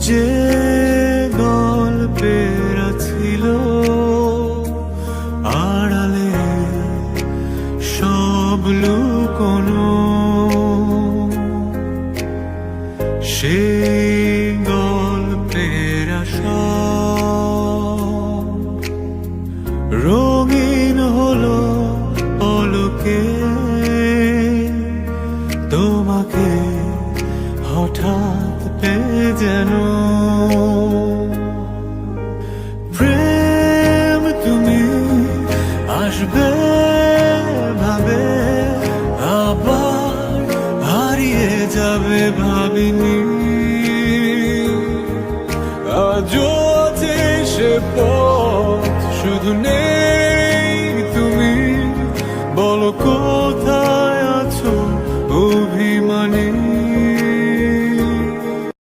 যে গল্পের ছিল আড়ালে সব লুকোনো, সেই গল্পের সব রঙিন হলো পলকে। তোমাকে হঠাৎ পেয়ে যেন